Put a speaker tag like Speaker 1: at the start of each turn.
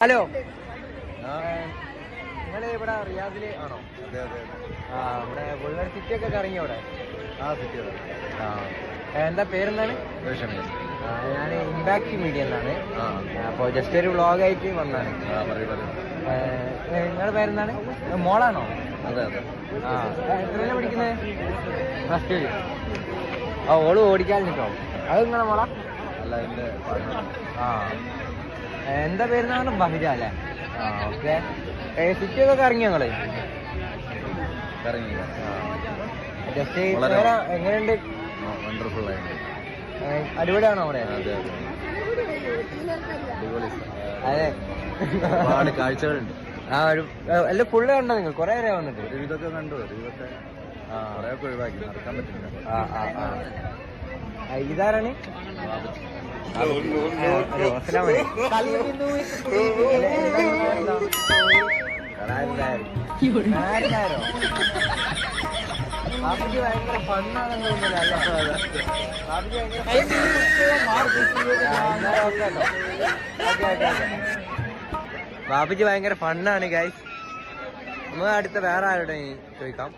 Speaker 1: Hello, നിങ്ങൾ ഇവിടെ റിയാദില് ആണോ? ഇവിടെ ബുൾഗർ സിറ്റി ഒക്കെ കറങ്ങി അവിടെ? എന്താ പേരെന്താണ്? ഞാൻ ഇമ്പാക്ട് മീഡിയ എന്നാണ്. അപ്പോൾ ജസ്റ്റ് ഒരു വ്ളോഗായിട്ട് വന്നാണ്. നിങ്ങളുടെ പേരെന്താണ്? മോളാണോ? എത്രയാണ് പഠിക്കുന്നത്? Plus two. ഓള് ഓടിക്കാൻ കേട്ടോ. അത് നിങ്ങളെ മോളാ? എന്താ പേരുന്നാണ്? ബഹിജ അല്ലേ? ഓക്കെ. സിറ്റി ഒക്കെ കറങ്ങി ഞങ്ങള് ജസ്റ്റ് എങ്ങനെയുണ്ട്? അടിപൊളിയാണോ അവിടെ? അതെ,
Speaker 2: ഒരുപാട് കാഴ്ചകളുണ്ട്.
Speaker 1: എല്ലാം ഫുള്ള് കണ്ടോ നിങ്ങൾ? കുറെ നേരം വന്നിട്ട്
Speaker 2: ഇതൊക്കെ കണ്ടു. ഇതൊക്കെ ഒഴിവാക്കി നടക്കാൻ പറ്റില്ല.
Speaker 1: ഇതാരാണ്? ബാബുജി ഭയങ്കര ഫണ്ണാണെന്ന് തോന്നുന്നില്ല. ബാബുജി ഭയങ്കര ഫണ്ണാണ് ഗൈസ്. നമ്മൾ അടുത്ത വേറെ ആരോടെ ചോദിക്കാം.